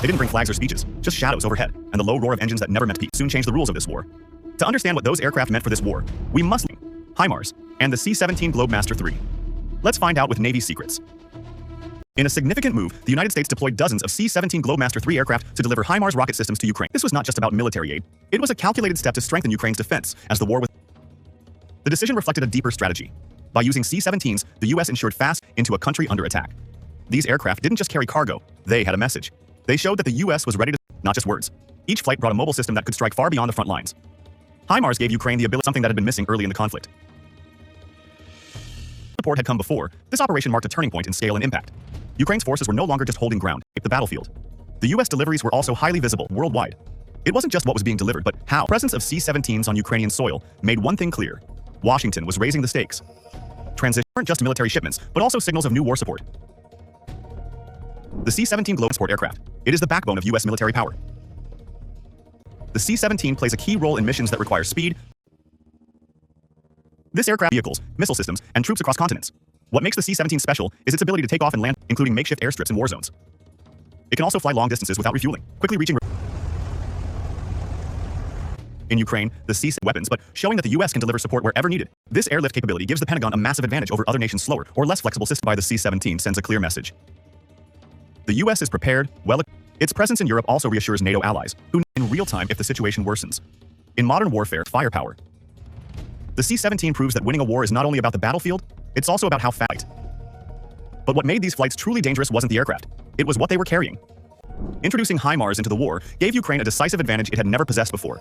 They didn't bring flags or speeches, just shadows overhead, and the low roar of engines that never meant peace. Soon changed the rules of this war. To understand what those aircraft meant for this war, we must HIMARS and the C-17 Globemaster III. Let's find out with Navy secrets. In a significant move, the United States deployed dozens of C-17 Globemaster III aircraft to deliver HIMARS rocket systems to Ukraine. This was not just about military aid. It was a calculated step to strengthen Ukraine's defense as the war was. The decision reflected a deeper strategy. By using C-17s, the U.S. ensured fast into a country under attack. These aircraft didn't just carry cargo, they had a message. They showed that the U.S. was ready to, not just words. Each flight brought a mobile system that could strike far beyond the front lines. HIMARS gave Ukraine the ability, something that had been missing early in the conflict. Support had come before. This operation marked a turning point in scale and impact. Ukraine's forces were no longer just holding ground, the battlefield. The U.S. deliveries were also highly visible worldwide. It wasn't just what was being delivered, but how. The presence of C-17s on Ukrainian soil made one thing clear. Washington was raising the stakes. Transitions weren't just military shipments, but also signals of new war support. The C-17 Global Support aircraft. It is the backbone of U.S. military power. The C-17 plays a key role in missions that require speed. This aircraft vehicles, missile systems, and troops across continents. What makes the C-17 special is its ability to take off and land, including makeshift airstrips in war zones. It can also fly long distances without refueling, quickly reaching in Ukraine, the C weapons, but showing that the U.S. can deliver support wherever needed. This airlift capability gives the Pentagon a massive advantage over other nations' slower or less flexible systems. By the C-17 sends a clear message. The U.S. is prepared, its presence in Europe also reassures NATO allies, who know in real time if the situation worsens. In modern warfare, firepower. The C-17 proves that winning a war is not only about the battlefield, it's also about how fast. But what made these flights truly dangerous wasn't the aircraft. It was what they were carrying. Introducing HIMARS into the war gave Ukraine a decisive advantage it had never possessed before.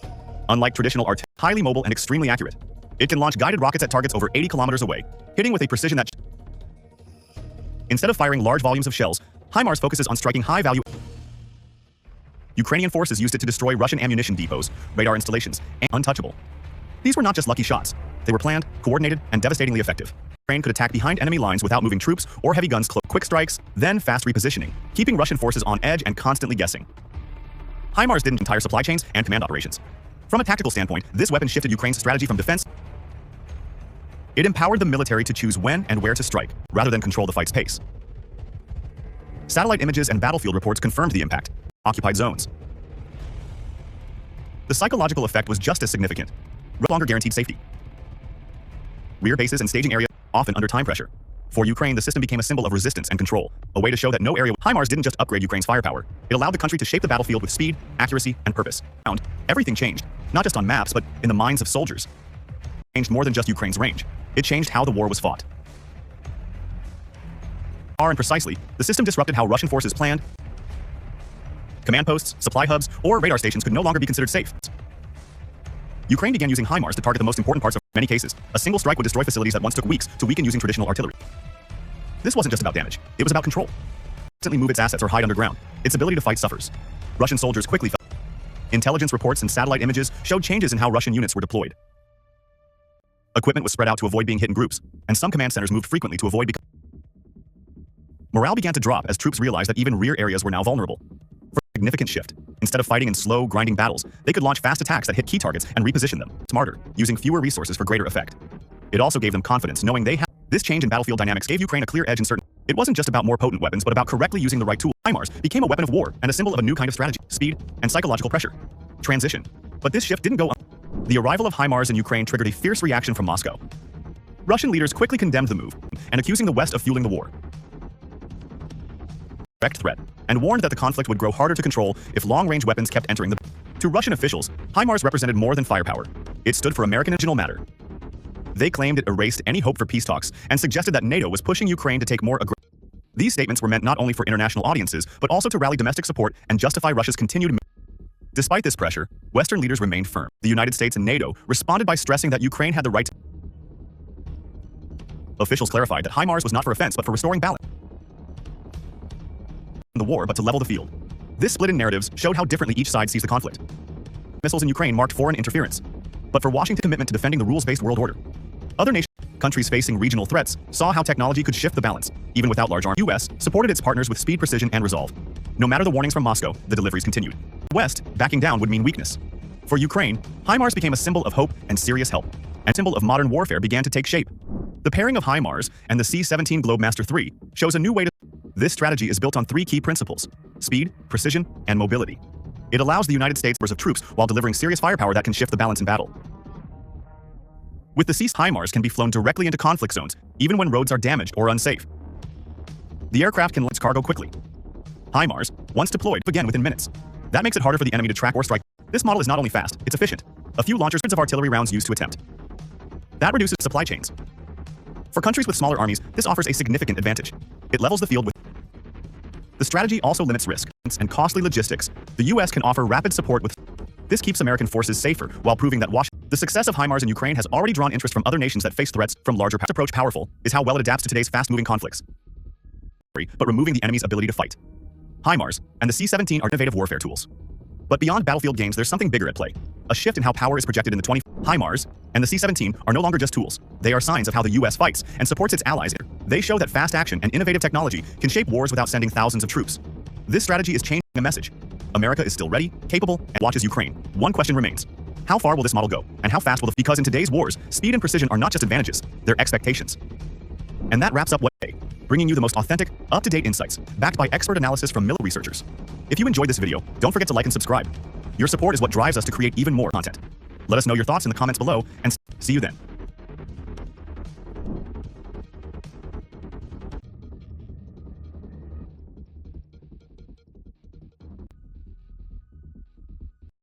Unlike traditional artillery, highly mobile and extremely accurate. It can launch guided rockets at targets over 80 kilometers away, hitting with a precision that. Instead of firing large volumes of shells, HIMARS focuses on striking high-value. Ukrainian forces used it to destroy Russian ammunition depots, radar installations, and untouchable. These were not just lucky shots. They were planned, coordinated, and devastatingly effective. Ukraine could attack behind enemy lines without moving troops or heavy guns close. Quick strikes, then fast repositioning, keeping Russian forces on edge and constantly guessing. HIMARS didn't entire supply chains and command operations. From a tactical standpoint, this weapon shifted Ukraine's strategy from defense. It empowered the military to choose when and where to strike, rather than control the fight's pace. Satellite images and battlefield reports confirmed the impact. Occupied zones. The psychological effect was just as significant. No longer guaranteed safety. Rear bases and staging areas, often under time pressure. For Ukraine, the system became a symbol of resistance and control, a way to show that no area. HIMARS didn't just upgrade Ukraine's firepower. It allowed the country to shape the battlefield with speed, accuracy, and purpose. Everything changed, not just on maps, but in the minds of soldiers. It changed more than just Ukraine's range. It changed how the war was fought. And precisely, the system disrupted how Russian forces planned. Command posts, supply hubs, or radar stations could no longer be considered safe. Ukraine began using HIMARS to target the most important parts of many cases. A single strike would destroy facilities that once took weeks to weaken using traditional artillery. This wasn't just about damage, it was about control. Instantly move its assets or hide underground. Its ability to fight suffers. Russian soldiers quickly fell. Intelligence reports and satellite images showed changes in how Russian units were deployed. Equipment was spread out to avoid being hit in groups, and some command centers moved frequently to avoid. Morale began to drop as troops realized that even rear areas were now vulnerable. For a significant shift, instead of fighting in slow, grinding battles, they could launch fast attacks that hit key targets and reposition them smarter, using fewer resources for greater effect. It also gave them confidence knowing they had. This change in battlefield dynamics gave Ukraine a clear edge in certain. It wasn't just about more potent weapons, but about correctly using the right tool. HIMARS became a weapon of war and a symbol of a new kind of strategy, speed, and psychological pressure. Transition. But this shift didn't go on. The arrival of HIMARS in Ukraine triggered a fierce reaction from Moscow. Russian leaders quickly condemned the move and accusing the West of fueling the war. Direct threat, and warned that the conflict would grow harder to control if long-range weapons kept entering the. To Russian officials, HIMARS represented more than firepower. It stood for American original matter. They claimed it erased any hope for peace talks and suggested that NATO was pushing Ukraine to take more aggressive. These statements were meant not only for international audiences, but also to rally domestic support and justify Russia's continued. Despite this pressure, Western leaders remained firm. The United States and NATO responded by stressing that Ukraine had the right to. Officials clarified that HIMARS was not for offense but for restoring balance. The war, but to level the field. This split in narratives showed how differently each side sees the conflict. Missiles in Ukraine marked foreign interference, but for Washington's commitment to defending the rules-based world order. Other countries facing regional threats saw how technology could shift the balance, even without large arms. The U.S. supported its partners with speed, precision, and resolve. No matter the warnings from Moscow, the deliveries continued. The West, backing down would mean weakness. For Ukraine, HIMARS became a symbol of hope and serious help, and a symbol of modern warfare began to take shape. The pairing of HIMARS and the C-17 Globemaster III shows a new way to. This strategy is built on three key principles. speed, precision, and mobility. It allows the United States of troops while delivering serious firepower that can shift the balance in battle. With the HIMARS can be flown directly into conflict zones, even when roads are damaged or unsafe. The aircraft can launch cargo quickly. HIMARS, once deployed, again within minutes. That makes it harder for the enemy to track or strike. This model is not only fast, it's efficient. A few launchers of artillery rounds used to attempt. That reduces supply chains. For countries with smaller armies, this offers a significant advantage. It levels the field with. The strategy also limits risk and costly logistics. The US can offer rapid support with. This keeps American forces safer while proving that the success of HIMARS in Ukraine has already drawn interest from other nations that face threats from larger powers. Approach powerful is how well it adapts to today's fast-moving conflicts. But removing the enemy's ability to fight. HIMARS and the C-17 are innovative warfare tools. But beyond battlefield games, there's something bigger at play. A shift in how power is projected in the 20th. HIMARS and the C-17 are no longer just tools. They are signs of how the US fights and supports its allies. They show that fast action and innovative technology can shape wars without sending thousands of troops. This strategy is changing a message. America is still ready, capable, and watches Ukraine. One question remains. How far will this model go? And how fast will the... Because in today's wars, speed and precision are not just advantages, they're expectations. And that wraps up what day, bringing you the most authentic, up-to-date insights, backed by expert analysis from military researchers. If you enjoyed this video, don't forget to like and subscribe. Your support is what drives us to create even more content. Let us know your thoughts in the comments below, and see you then.